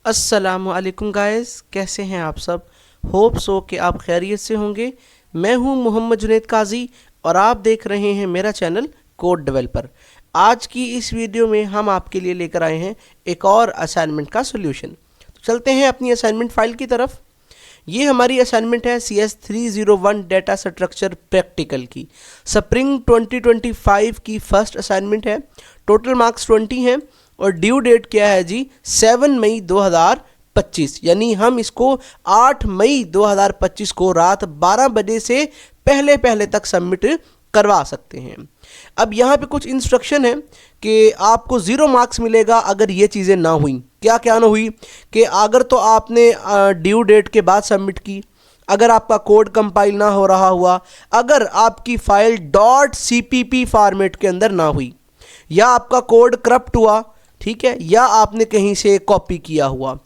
अस्सलामुअलैकुम गाइस, कैसे हैं आप सब। होप सो कि आप खैरियत से होंगे। मैं हूं मोहम्मद जुनैद काजी और आप देख रहे हैं मेरा चैनल कोड डेवलपर। आज की इस वीडियो में हम आपके लिए लेकर आए हैं एक और असाइनमेंट का सोल्यूशन। तो चलते हैं अपनी असाइनमेंट फाइल की तरफ। ये हमारी असाइनमेंट है CS301 डेटा स्ट्रक्चर प्रैक्टिकल की, स्प्रिंग 2025 की फर्स्ट असाइनमेंट है। टोटल मार्क्स 20 हैं और ड्यू डेट क्या है जी 7 मई 2025, यानी हम इसको 8 मई 2025 को रात 12 बजे से पहले तक सबमिट करवा सकते हैं। अब यहाँ पे कुछ इंस्ट्रक्शन है कि आपको 0 मार्क्स मिलेगा अगर ये चीज़ें ना हुई। क्या क्या ना हुई कि अगर तो आपने ड्यू डेट के बाद सबमिट की, अगर आपका कोड कंपाइल ना हो रहा हुआ, अगर आपकी फाइल .cpp फॉर्मेट के अंदर ना हुई, या आपका कोड करप्ट हुआ, ठीक है, या आपने कहीं से कॉपी किया हुआ।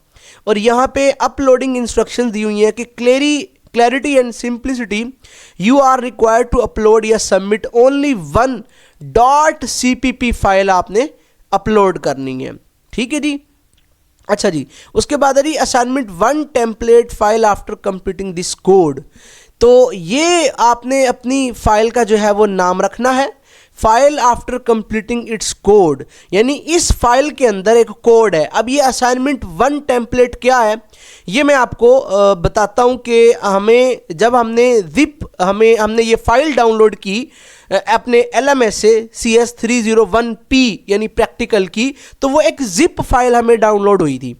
और यहाँ पे अपलोडिंग इंस्ट्रक्शंस दी हुई हैं कि clarity and simplicity, you are required to upload या सबमिट ओनली 1 .cpp फाइल आपने अपलोड करनी है। ठीक है जी। अच्छा जी, उसके बाद है जी assignment 1 template file after completing this code. तो ये आपने अपनी फाइल का जो है वो नाम रखना है, file after completing it's code, यानी इस फाइल के अंदर एक कोड है। अब ये असाइनमेंट 1 टेम्पलेट क्या है ये मैं आपको बताता हूँ कि हमें जब हमने ये फाइल डाउनलोड की अपने LMS से CS301P यानी प्रैक्टिकल की, तो वो एक जिप फाइल हमें डाउनलोड हुई थी।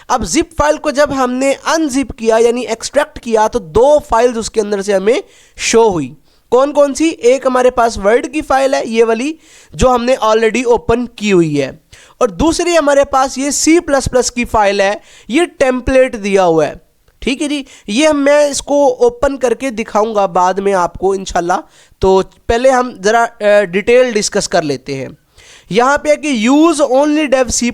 अब जिप फाइल को जब हमने अनजिप किया यानी एक्सट्रैक्ट किया तो 2 फाइल्स उसके अंदर से हमें शो हुई। कौन कौन सी? एक हमारे पास वर्ड की फाइल है, ये वाली जो हमने ऑलरेडी ओपन की हुई है, और दूसरी हमारे पास ये C++ की फाइल है, ये टेम्पलेट दिया हुआ है। ठीक है जी। ये मैं इसको ओपन करके दिखाऊंगा बाद में आपको इंशाल्लाह। तो पहले हम ज़रा डिटेल डिस्कस कर लेते हैं। यहाँ पे है कि यूज़ ओनली डेव C++,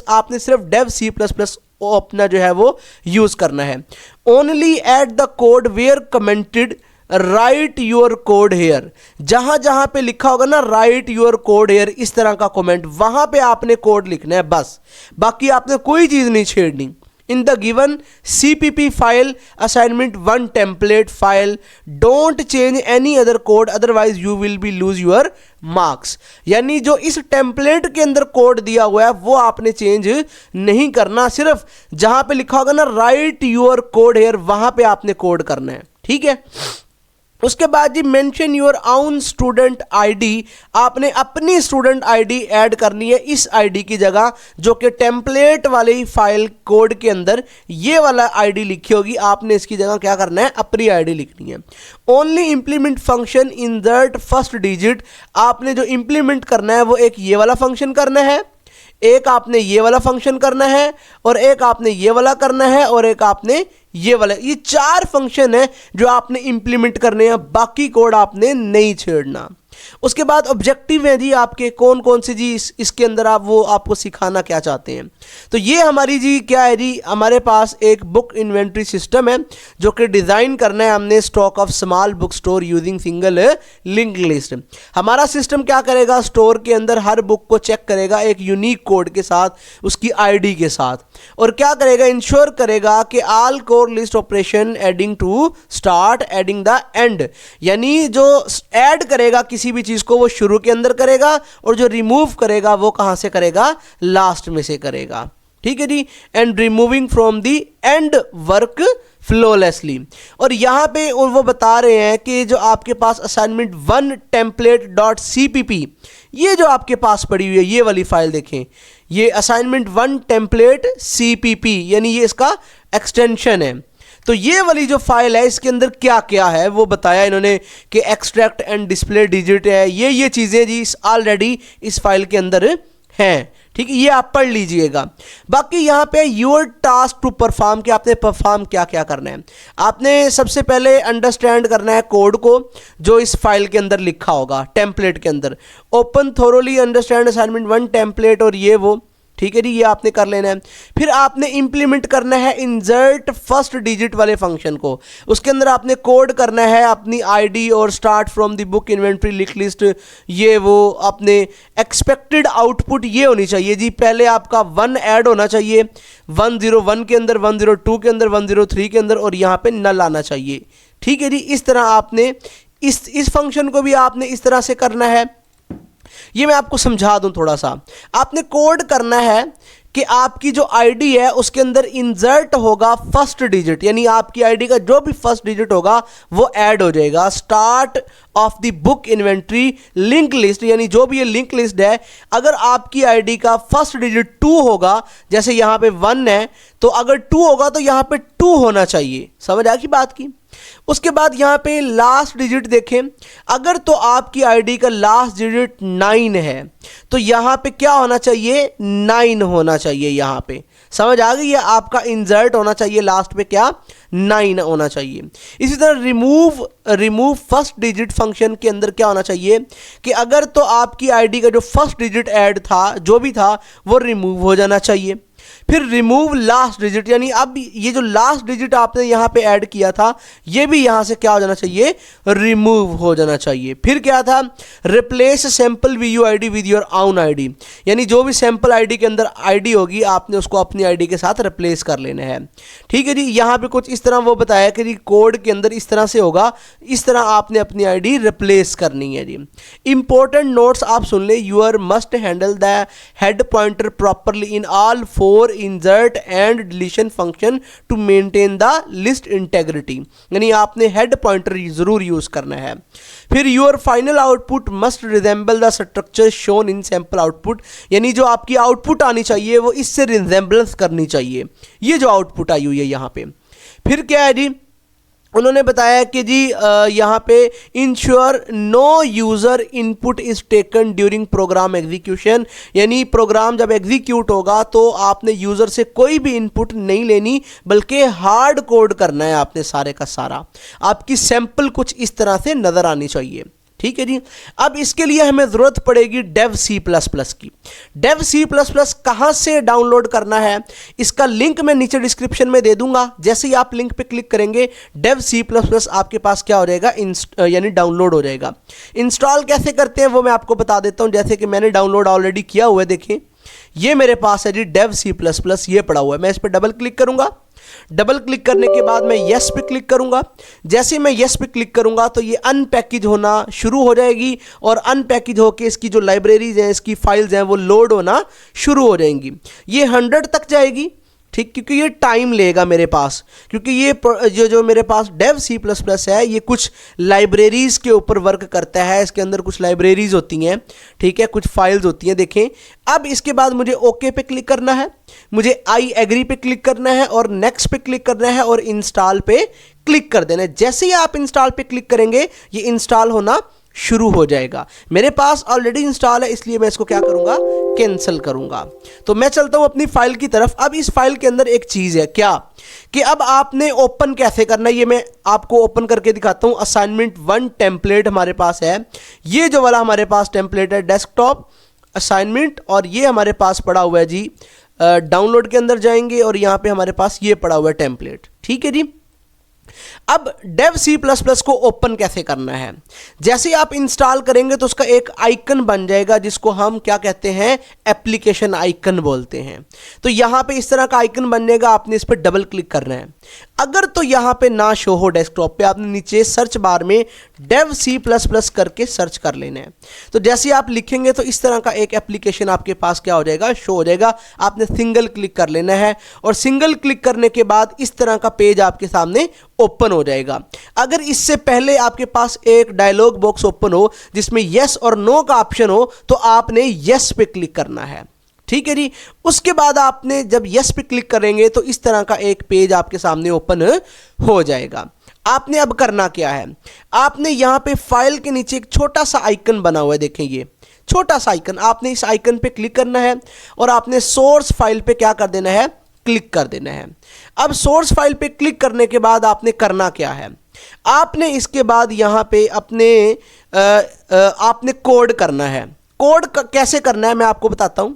आपने सिर्फ डेव C++ अपना जो है वो यूज़ करना है। Only at the code where commented write your code here, जहां जहां पे लिखा होगा ना राइट योर कोड हेयर, इस तरह का कमेंट, वहां पे आपने कोड लिखना है बस, बाकी आपने कोई चीज नहीं छेड़नी। In the given CPP file assignment 1 template file don't change any other code otherwise you will be lose your marks, यानी जो इस टेम्पलेट के अंदर कोड दिया हुआ है वो आपने चेंज नहीं करना, सिर्फ जहां पे लिखा होगा ना राइट योर कोड हेयर वहां पे आपने कोड करना है। ठीक है। उसके बाद जी mention your own student ID, आपने अपनी स्टूडेंट आईडी ऐड करनी है इस आईडी की जगह, जो कि टेम्पलेट वाली फाइल कोड के अंदर ये वाला आईडी लिखी होगी, आपने इसकी जगह क्या करना है अपनी आईडी लिखनी है। Only implement function in that first digit, आपने जो इंप्लीमेंट करना है वो एक ये वाला फंक्शन करना है, एक आपने ये वाला फंक्शन करना है, और एक आपने ये वाला करना है, और एक आपने ये वाला। ये 4 फंक्शन है जो आपने इंप्लीमेंट करने हैं, बाकी कोड आपने नहीं छेड़ना। उसके बाद ऑब्जेक्टिव है जी आपके कौन कौन से जी इसके अंदर आपको सिखाना क्या चाहते हैं। तो ये हमारी जी क्या है जी, हमारे पास एक बुक इन्वेंट्री सिस्टम है जो कि डिज़ाइन करना है हमने stock of small book store using single link list. हमारा सिस्टम क्या करेगा, स्टोर के अंदर हर बुक को चेक करेगा एक यूनिक कोड के साथ, उसकी आईडी के साथ, और क्या करेगा इंश्योर करेगा कि all core list operation adding to start adding the end, यानी जो ऐड करेगा किसी भी चीज को वो शुरू के अंदर करेगा, और जो रिमूव करेगा वो कहां से करेगा, लास्ट में से करेगा। ठीक है जी। And removing from the end work flawlessly. और यहां पे वो बता रहे हैं कि जो आपके पास असाइनमेंट 1 टेम्पलेट .cpp, ये जो आपके पास पड़ी हुई है ये वाली फाइल देखें, ये असाइनमेंट 1 टेम्पलेट CPP यानी ये इसका एक्सटेंशन है। तो ये वाली जो फाइल है इसके अंदर क्या क्या है वो बताया इन्होंने कि एक्सट्रैक्ट एंड डिस्प्ले डिजिट है, ये चीज़ें जी ऑलरेडी इस फाइल के अंदर हैं। ठीक है, ये आप पढ़ लीजिएगा। बाकी यहाँ पे योर टास्क टू परफॉर्म, कि आपने परफॉर्म क्या क्या करना है। आपने सबसे पहले अंडरस्टैंड करना है कोड को जो इस फाइल के अंदर लिखा होगा टेम्पलेट के अंदर। Open thoroughly understand assignment 1 template और ये वो, ठीक है जी, ये आपने कर लेना है। फिर आपने इंप्लीमेंट करना है इंसर्ट फर्स्ट डिजिट वाले फंक्शन को। उसके अंदर आपने कोड करना है अपनी आईडी और start from the book inventory link list, ये वो अपने एक्सपेक्टेड आउटपुट ये होनी चाहिए जी। पहले आपका 1 ऐड होना चाहिए 101 के अंदर, 102 के अंदर, 103 के अंदर, और यहाँ पे नल आना चाहिए। ठीक है जी, इस तरह आपने इस फंक्शन को भी आपने इस तरह से करना है। ये मैं आपको समझा दूं थोड़ा सा। आपने कोड करना है कि आपकी जो आईडी है उसके अंदर इंसर्ट होगा फर्स्ट डिजिट, यानी आपकी आईडी का जो भी फर्स्ट डिजिट होगा वो ऐड हो जाएगा start of the book inventory link list, यानी जो भी ये लिंक लिस्ट है, अगर आपकी आईडी का फर्स्ट डिजिट 2 होगा, जैसे यहां पे 1 है तो अगर 2 होगा तो यहां पे 2 होना चाहिए। समझ आ गई बात की। उसके बाद यहां पे लास्ट डिजिट देखें, अगर तो आपकी आईडी का लास्ट डिजिट 9 है तो यहां पे क्या होना चाहिए, 9 होना चाहिए। यहां पे समझ आ गई है, आपका इंसर्ट होना चाहिए लास्ट पे क्या, 9 होना चाहिए। इसी तरह रिमूव फर्स्ट डिजिट फंक्शन के अंदर क्या होना चाहिए कि अगर तो आपकी आईडी का जो फर्स्ट डिजिट ऐड था, जो भी था, वो रिमूव हो जाना चाहिए। फिर रिमूव लास्ट डिजिट, यानी अब ये जो लास्ट डिजिट आपने यहां पे ऐड किया था ये भी यहां से क्या हो जाना चाहिए, रिमूव हो जाना चाहिए। फिर क्या था, replace sample Vu ID with your own ID, यानी जो भी सैंपल आईडी के अंदर आईडी होगी आपने उसको अपनी आईडी के साथ रिप्लेस कर लेना है। ठीक है जी, यहां पे कुछ इस तरह वो बताया कि जी कोड के अंदर इस तरह से होगा, इस तरह आपने अपनी आईडी रिप्लेस करनी है जी। इंपॉर्टेंट नोट्स आप सुन ले, your must handle the head pointer properly in all 4 insert and deletion function to maintain the list integrity, यानी आपने हेड पॉइंटर जरूर यूज करना है। फिर your final output must resemble the structure shown in sample output, यानी जो आपकी output आनी चाहिए वो इससे रिजेंबलेंस करनी चाहिए, ये जो आउटपुट आई हुई है यहां पे। फिर क्या है जी, उन्होंने बताया कि जी यहाँ पे ensure no user input is taken during program execution, यानी प्रोग्राम जब एग्जीक्यूट होगा तो आपने यूज़र से कोई भी इनपुट नहीं लेनी, बल्कि हार्ड कोड करना है आपने सारे का सारा। आपकी सैंपल कुछ इस तरह से नज़र आनी चाहिए। ठीक है जी, अब इसके लिए हमें ज़रूरत पड़ेगी डेव सी प्लस प्लस की। डेव सी प्लस प्लस कहाँ से डाउनलोड करना है, इसका लिंक मैं नीचे डिस्क्रिप्शन में दे दूंगा। जैसे ही आप लिंक पे क्लिक करेंगे डेव सी प्लस प्लस आपके पास क्या हो जाएगा, यानी डाउनलोड हो जाएगा। इंस्टॉल कैसे करते हैं वो मैं आपको बता देता हूँ। जैसे कि मैंने डाउनलोड ऑलरेडी किया हुआ है, देखिए ये मेरे पास है जी डेव सी प्लस प्लस, ये पड़ा हुआ है। मैं इस पर डबल क्लिक करूंगा, डबल क्लिक करने के बाद मैं यस पे क्लिक करूंगा। जैसे मैं यस पे क्लिक करूंगा तो ये अनपैकेज होना शुरू हो जाएगी और अनपैकेज होके इसकी जो लाइब्रेरीज हैं, इसकी फाइल्स हैं, वो लोड होना शुरू हो जाएंगी। ये 100 तक जाएगी, ठीक, क्योंकि ये टाइम लेगा मेरे पास, क्योंकि ये जो मेरे पास डेव सी प्लस प्लस है ये कुछ लाइब्रेरीज के ऊपर वर्क करता है। इसके अंदर कुछ लाइब्रेरीज होती हैं, ठीक है, कुछ फाइल्स होती हैं। देखें, अब इसके बाद मुझे ओके पे क्लिक करना है, मुझे आई एग्री पे क्लिक करना है और नेक्स्ट पे क्लिक करना है और इंस्टॉल पे क्लिक कर देना है। जैसे ही आप इंस्टॉल पे क्लिक करेंगे ये इंस्टॉल होना शुरू हो जाएगा। मेरे पास ऑलरेडी इंस्टॉल है, इसलिए मैं इसको क्या करूंगा, कैंसिल करूंगा। तो मैं चलता हूं अपनी फाइल की तरफ। अब इस फाइल के अंदर एक चीज है क्या, कि अब आपने ओपन कैसे करना है, ये मैं आपको ओपन करके दिखाता हूं। असाइनमेंट 1 टेम्पलेट हमारे पास है, ये जो वाला हमारे पास टेम्पलेट है, डेस्कटॉप असाइनमेंट, और ये हमारे पास पड़ा हुआ है जी डाउनलोड के अंदर जाएंगे और यहां पे हमारे पास ये पड़ा हुआ है टेम्पलेट। ठीक है जी, अब डेव सी प्लस प्लस को ओपन कैसे करना है, जैसे ही आप इंस्टॉल करेंगे तो उसका एक आइकन बन जाएगा जिसको हम क्या कहते हैं, एप्लीकेशन आइकन बोलते हैं। तो यहां पे इस तरह का आइकन बन जाएगा, आपने इस पर डबल क्लिक करना है। अगर तो यहां पे ना शो हो डेस्कटॉप पे, आपने नीचे सर्च बार में डेव सी प्लस प्लस करके सर्च कर लेना है। तो जैसे आप लिखेंगे तो इस तरह का एक एप्लीकेशन आपके पास क्या हो जाएगा, शो हो जाएगा। आपने सिंगल क्लिक कर लेना है और सिंगल क्लिक करने के बाद इस तरह का पेज आपके सामने ओपन हो जाएगा। अगर इससे पहले आपके पास एक डायलॉग बॉक्स ओपन हो जिसमें यस और नो का ऑप्शन हो तो आपने यस पे क्लिक करना है। ठीक है जी, उसके बाद आपने जब यस पे क्लिक करेंगे तो इस तरह का एक पेज आपके सामने ओपन हो जाएगा। आपने अब करना क्या है, आपने यहां पे फाइल के नीचे एक छोटा सा आइकन बना हुआ है, देखें ये छोटा सा आइकन, आपने इस आइकन पे क्लिक करना है और आपने सोर्स फाइल पे क्या कर देना है, क्लिक कर देना है। अब सोर्स फाइल पे क्लिक करने के बाद आपने करना क्या है, आपने इसके बाद यहां पे आपने कोड करना है। कोड कैसे करना है मैं आपको बताता हूं।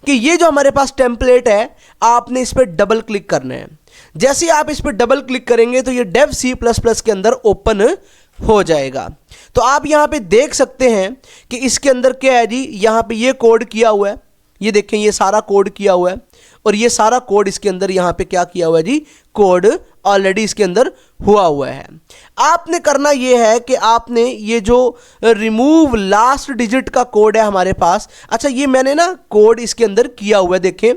कि ये जो हमारे पास टेम्पलेट है आपने इस पर डबल क्लिक करना है। जैसे ही आप इस पर डबल क्लिक करेंगे तो ये डेव C++ के अंदर ओपन हो जाएगा। तो आप यहाँ पे देख सकते हैं कि इसके अंदर क्या है जी, यहाँ पे ये कोड किया हुआ है, ये देखें ये सारा कोड किया हुआ है और ये सारा कोड इसके अंदर यहाँ पे क्या किया हुआ है जी, कोड ऑलरेडी इसके अंदर हुआ है। आपने करना ये है कि आपने ये जो रिमूव लास्ट डिजिट का कोड है हमारे पास, अच्छा ये मैंने ना कोड इसके अंदर किया हुआ है, देखें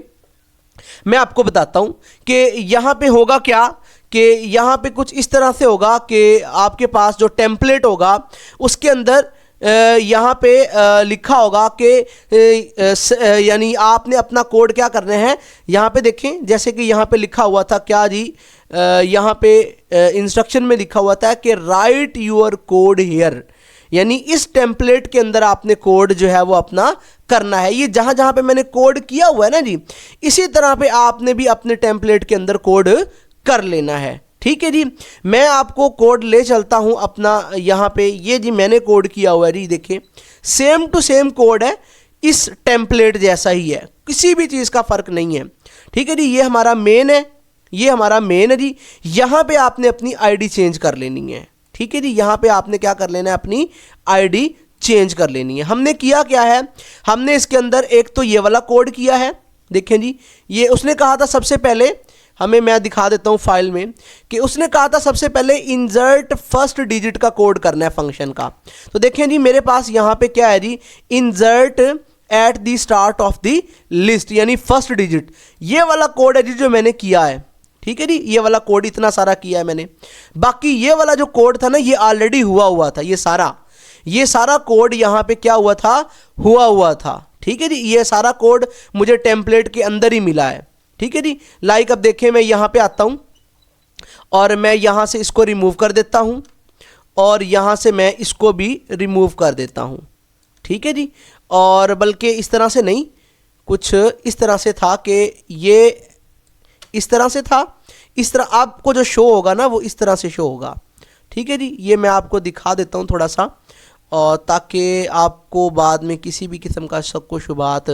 मैं आपको बताता हूं कि यहां पे होगा क्या कि यहां पे कुछ इस तरह से होगा कि आपके पास जो टेम्पलेट होगा उसके अंदर यहाँ पे लिखा होगा कि यानी आपने अपना कोड क्या करना है, यहाँ पे देखें जैसे कि यहाँ पे लिखा हुआ था क्या जी, यहाँ पे इंस्ट्रक्शन में लिखा हुआ था कि राइट यूर कोड हियर, यानी इस टेम्पलेट के अंदर आपने कोड जो है वो अपना करना है। ये जहाँ जहाँ पे मैंने कोड किया हुआ है ना जी, इसी तरह पे आपने भी अपने टेम्पलेट के अंदर कोड कर लेना है। ठीक है जी, मैं आपको कोड ले चलता हूं अपना, यहाँ पे ये जी मैंने कोड किया हुआ है जी, देखिए सेम टू सेम कोड है, इस टेम्पलेट जैसा ही है, किसी भी चीज़ का फ़र्क नहीं है। ठीक है जी, ये हमारा मेन है, ये हमारा मेन है जी। यहाँ पे आपने अपनी आईडी चेंज कर लेनी है। ठीक है जी, यहाँ पे आपने क्या कर लेना है, अपनी आईडी चेंज कर लेनी है। हमने किया क्या है, हमने इसके अंदर एक तो ये वाला कोड किया है, देखें जी ये उसने कहा था सबसे पहले हमें, मैं दिखा देता हूं फाइल में कि उसने कहा था सबसे पहले इंसर्ट फर्स्ट डिजिट का कोड करना है फंक्शन का। तो देखें जी मेरे पास यहाँ पे क्या है जी, insert at the start of the list, यानी फर्स्ट डिजिट, ये वाला कोड है जी जो मैंने किया है। ठीक है जी, ये वाला कोड इतना सारा किया है मैंने। बाकी ये वाला जो कोड था ना ये ऑलरेडी हुआ था, ये सारा कोड यहाँ पे क्या हुआ था। ठीक है जी, ये सारा कोड मुझे टेम्पलेट के अंदर ही मिला है। ठीक है जी, लाइक अब देखें मैं यहाँ पे आता हूँ और मैं यहाँ से इसको रिमूव कर देता हूँ और यहाँ से मैं इसको भी रिमूव कर देता हूँ। ठीक है जी, और बल्कि इस तरह से नहीं, कुछ इस तरह से था कि ये इस तरह से था, इस तरह आपको जो शो होगा ना वो इस तरह से शो होगा। ठीक है जी, ये मैं आपको दिखा देता हूँ थोड़ा सा, और ताकि आपको बाद में किसी भी किस्म का शक व शुबहात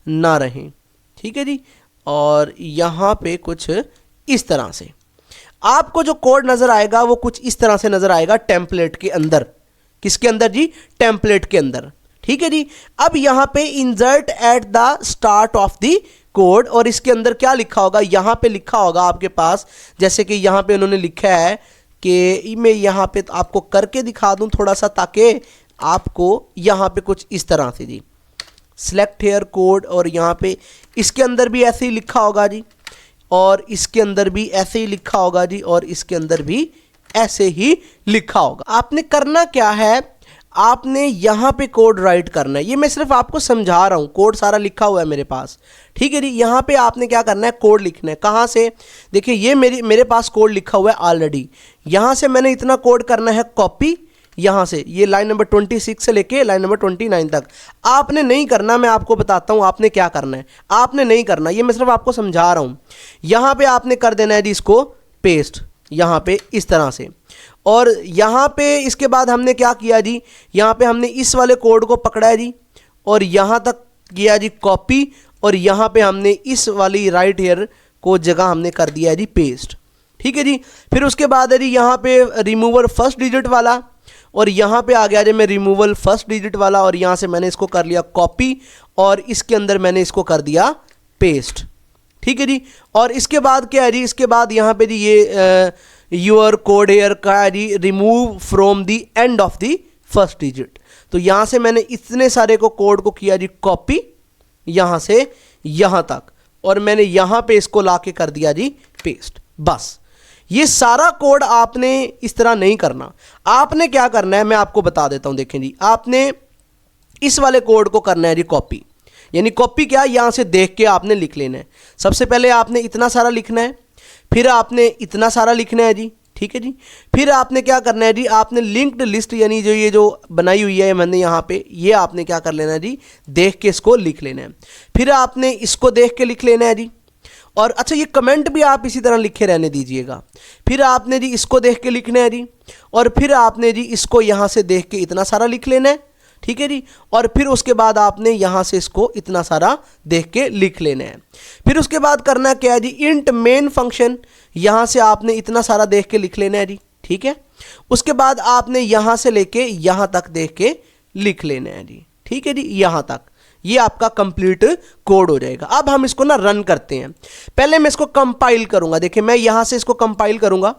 ना रहें। ठीक है जी, और यहाँ पे कुछ इस तरह से आपको जो कोड नज़र आएगा वो कुछ इस तरह से नज़र आएगा टेम्पलेट के अंदर। किसके अंदर जी, टेम्पलेट के अंदर। ठीक है जी, अब यहाँ पे insert at the start of the code, और इसके अंदर क्या लिखा होगा, यहाँ पे लिखा होगा आपके पास, जैसे कि यहाँ पे उन्होंने लिखा है कि मैं यहाँ पे आपको करके दिखा दूँ थोड़ा सा, ताकि आपको यहाँ पे कुछ इस तरह से जी सेलेक्ट हेयर कोड, और यहाँ पे इसके अंदर भी ऐसे ही लिखा होगा जी, और इसके अंदर भी ऐसे ही लिखा होगा जी, और इसके अंदर भी ऐसे ही लिखा होगा। आपने करना क्या है, आपने यहाँ पे कोड राइट करना है। ये मैं सिर्फ आपको समझा रहा हूँ, कोड सारा लिखा हुआ है मेरे पास। ठीक है जी, यहाँ पे आपने क्या करना है, कोड लिखना है। कहाँ से, देखिए ये मेरे पास कोड लिखा हुआ है ऑलरेडी। यहाँ से मैंने इतना कोड करना है कॉपी, यहाँ से ये लाइन नंबर 26 से लेके लाइन नंबर 29 तक। आपने नहीं करना, मैं आपको बताता हूँ आपने क्या करना है। आपने नहीं करना, ये मैं सिर्फ आपको समझा रहा हूँ। यहाँ पे आपने कर देना है जी इसको पेस्ट, यहाँ पे इस तरह से, और यहाँ पे इसके बाद हमने क्या किया जी, यहाँ पे हमने इस वाले कोड को पकड़ा है जी, और यहाँ तक किया जी कॉपी, और यहाँ पे हमने इस वाली राइट हेयर को जगह हमने कर दिया है जी पेस्ट। ठीक है जी, फिर उसके बाद है जी यहाँ पे रिमूवर फर्स्ट डिजिट वाला, और यहाँ पे आ गया जी मैं रिमूवल फर्स्ट डिजिट वाला, और यहाँ से मैंने इसको कर लिया कॉपी, और इसके अंदर मैंने इसको कर दिया पेस्ट। ठीक है जी, और इसके बाद क्या है जी, इसके बाद यहाँ पे जी ये योर कोड हेयर का है जी remove from the end of the first digit. तो यहाँ से मैंने इतने सारे को कोड को किया जी कॉपी, यहाँ से यहाँ तक, और मैंने यहाँ पे इसको लाके कर दिया जी पेस्ट। बस ये सारा कोड आपने इस तरह नहीं करना। आपने क्या करना है मैं आपको बता देता हूँ। देखें जी, आपने इस वाले कोड को करना है जी कॉपी, यानी कॉपी क्या, यहाँ से देख के आपने लिख लेना है। सबसे पहले आपने इतना सारा लिखना है, फिर आपने इतना सारा लिखना है जी। ठीक है जी, फिर आपने क्या करना है जी, आपने लिंक्ड लिस्ट, यानी जो ये जो बनाई हुई है मैंने यहाँ पे, ये आपने क्या कर लेना है जी, देख के इसको लिख लेना है। फिर आपने इसको देख के लिख लेना है जी, और अच्छा ये कमेंट भी आप इसी तरह लिखे रहने दीजिएगा। फिर आपने जी इसको देख के लिखना है जी, और फिर आपने जी इसको यहाँ से देख के इतना सारा लिख लेना है। ठीक है जी। और फिर उसके बाद आपने यहाँ से इसको इतना सारा देख के लिख लेना है। फिर उसके बाद करना क्या है जी, इंट मेन फंक्शन, यहाँ से आपने इतना सारा देख के लिख लेना है जी, ठीक है। उसके बाद आपने यहाँ से लेके यहाँ तक देख के लिख लेना है जी, ठीक है जी, यहाँ तक। ये आपका कंप्लीट कोड हो जाएगा। अब हम इसको ना रन करते हैं। पहले मैं इसको कंपाइल करूंगा। देखिए मैं यहाँ से इसको कंपाइल करूंगा।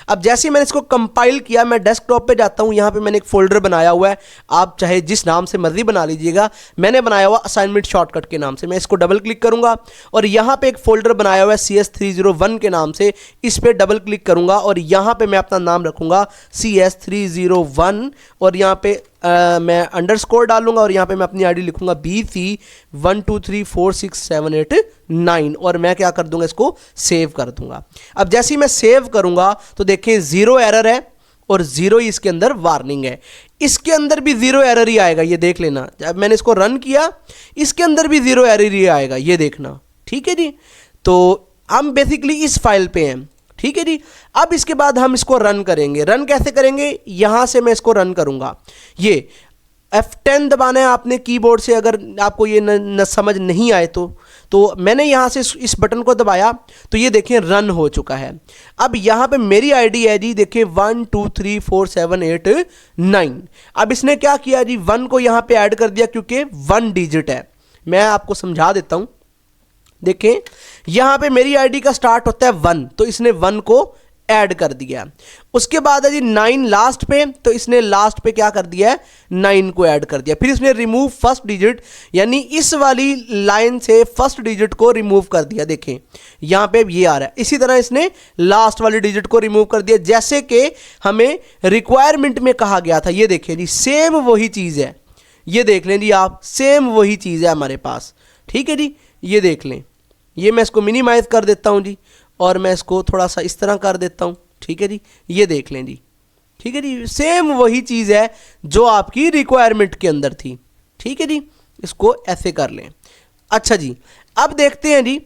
अब जैसे ही मैंने इसको कंपाइल किया, मैं डेस्कटॉप पे जाता हूं। यहाँ पे मैंने एक फोल्डर बनाया हुआ है, आप चाहे जिस नाम से मर्जी बना लीजिएगा। मैंने बनाया हुआ असाइनमेंट शॉर्टकट के नाम से। मैं इसको डबल क्लिक करूंगा और यहाँ पे एक फोल्डर बनाया हुआ है CS301 के नाम से, इस पर डबल क्लिक करूंगा और यहाँ पे मैं अपना नाम रखूंगा CS301 और यहाँ पे मैं अंडरस्कोर डालूंगा और यहाँ पे मैं अपनी आईडी लिखूंगा BC12346789 और मैं क्या कर दूंगा, इसको सेव कर दूंगा। अब जैसे ही मैं सेव करूंगा तो देखें 0 एरर है और 0 ही इसके अंदर वार्निंग है। इसके अंदर भी 0 एरर ही आएगा, ये देख लेना। जब मैंने इसको रन किया इसके अंदर भी 0 एरर ही आएगा, ये देखना, ठीक है जी। तो हम बेसिकली इस फाइल पे हैं, ठीक है जी। अब इसके बाद हम इसको रन करेंगे। रन कैसे करेंगे, यहां से मैं इसको रन करूंगा। ये F10 दबाना है आपने कीबोर्ड से, अगर आपको ये न समझ नहीं आए तो मैंने यहां से इस बटन को दबाया तो ये देखें रन हो चुका है। अब यहां पे मेरी आईडी है जी, देखिए 123478 अब इसने क्या किया जी, 1 को यहां पे ऐड कर दिया क्योंकि 1 डिजिट है। मैं आपको समझा देता हूं। देखें यहां पे मेरी आईडी का स्टार्ट होता है 1, तो इसने 1 को ऐड कर दिया। उसके बाद है जी 9 लास्ट पे, तो इसने लास्ट पे क्या कर दिया है, 9 को ऐड कर दिया। फिर इसने रिमूव फर्स्ट डिजिट, यानी इस वाली लाइन से फर्स्ट डिजिट को रिमूव कर दिया। देखें यहां पे ये आ रहा है। इसी तरह इसने लास्ट वाली डिजिट को रिमूव कर दिया, जैसे कि हमें रिक्वायरमेंट में कहा गया था। ये देखें जी, सेम वही चीज है, ये देख लें जी आप, सेम वही चीज है हमारे पास, ठीक है जी। ये देख लें, ये मैं इसको मिनिमाइज कर देता हूं जी और मैं इसको थोड़ा सा इस तरह कर देता हूं, ठीक है जी। ये देख लें जी, ठीक है जी, सेम वही चीज़ है जो आपकी रिक्वायरमेंट के अंदर थी, ठीक है जी। इसको ऐसे कर लें। अच्छा जी, अब देखते हैं जी,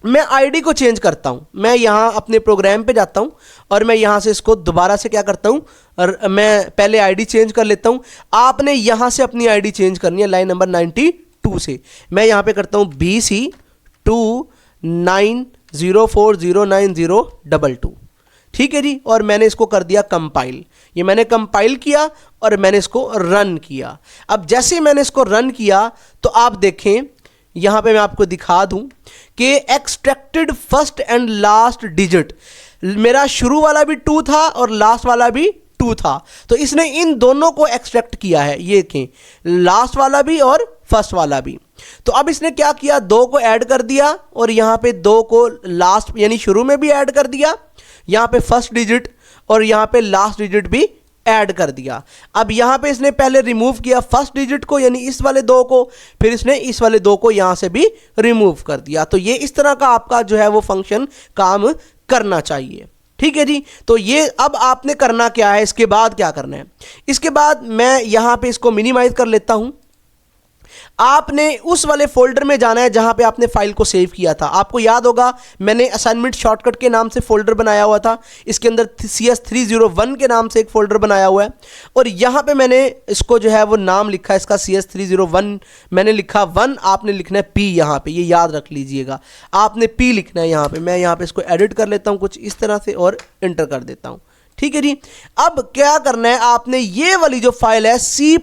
मैं आईडी को चेंज करता हूं। मैं यहां अपने प्रोग्राम पे जाता हूं और मैं यहां से इसको दोबारा से क्या करता हूं, और मैं पहले आईडी चेंज कर लेता हूं। आपने यहां से अपनी आईडी चेंज करनी है लाइन नंबर 92 से। मैं यहां पे करता हूं BC29040902, ठीक है जी। और मैंने इसको कर दिया कंपाइल। ये मैंने कंपाइल किया और मैंने इसको रन किया। अब जैसे मैंने इसको रन किया तो आप देखें यहां पे मैं आपको दिखा दूं कि extracted first and last digit, मेरा शुरू वाला भी 2 था और लास्ट वाला भी 2 था, तो इसने इन दोनों को एक्सट्रैक्ट किया है। ये देखें, लास्ट वाला भी और फर्स्ट वाला भी। तो अब इसने क्या किया, 2 को ऐड कर दिया और यहां पे 2 को लास्ट यानी शुरू में भी ऐड कर दिया, यहां पे फर्स्ट डिजिट और यहां पे लास्ट डिजिट भी ऐड कर दिया। अब यहां पे इसने पहले रिमूव किया फर्स्ट डिजिट को, यानी इस वाले 2 को, फिर इसने इस वाले 2 को यहां से भी रिमूव कर दिया। तो ये इस तरह का आपका जो है वो फंक्शन काम करना चाहिए, ठीक है जी। तो ये अब आपने करना क्या है, इसके बाद क्या करना है, इसके बाद मैं यहां पे इसको मिनिमाइज कर लेता हूं। आपने उस वाले फोल्डर में जाना है जहां पे आपने फाइल को सेव किया था। आपको याद होगा मैंने असाइनमेंट शॉर्टकट के नाम से फोल्डर बनाया हुआ था, इसके अंदर CS301 के नाम से एक फोल्डर बनाया हुआ है और यहां पे मैंने इसको जो है वो नाम लिखा है इसका CS301, मैंने लिखा 1, आपने लिखना है P। यहां पे ये याद रख लीजिएगा, आपने P लिखना है यहां पे। मैं यहां पे इसको एडिट कर लेता हूं कुछ इस तरह से और एंटर कर देता हूं, ठीक है जी। अब क्या करना है, आपने ये वाली जो फाइल है C++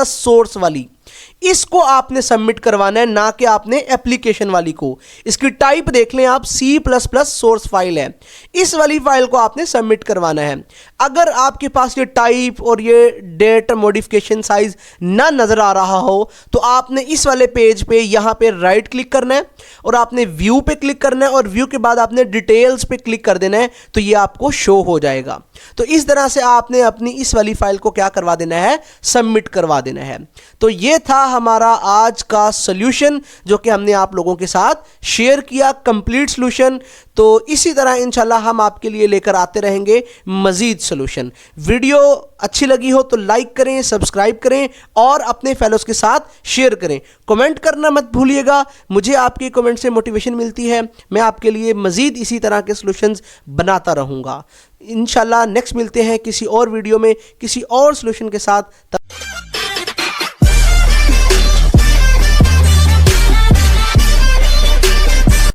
सोर्स वाली, इसको आपने सबमिट करवाना है, ना कि आपने एप्लीकेशन वाली को। इसकी टाइप देख लें आप, C++ सोर्स फाइल है, इस वाली फाइल को आपने सबमिट करवाना है। अगर आपके पास ये टाइप और ये डेट मॉडिफिकेशन साइज ना नजर आ रहा हो तो आपने इस वाले पेज पे यहां पे राइट क्लिक करना है और आपने व्यू पे क्लिक करना है और व्यू के बाद आपने डिटेल्स पे क्लिक कर देना है, तो ये आपको शो हो जाएगा। तो इस तरह से आपने अपनी इस वाली फाइल को क्या करवा देना है, सबमिट करवा देना है। तो ये था हमारा आज का सॉल्यूशन जो कि हमने आप लोगों के साथ शेयर किया, कंप्लीट सॉल्यूशन। तो इसी तरह इंशाल्लाह हम आपके लिए लेकर आते रहेंगे मजीद सॉल्यूशन। वीडियो अच्छी लगी हो तो लाइक करें, सब्सक्राइब करें और अपने फेलोज के साथ शेयर करें। कमेंट करना मत भूलिएगा, मुझे आपके कमेंट से मोटिवेशन मिलती है, मैं आपके लिए मजीद इसी तरह के सॉल्यूशंस बनाता रहूँगा। इंशाल्लाह नेक्स्ट मिलते हैं किसी और वीडियो में किसी और सॉल्यूशन के साथ।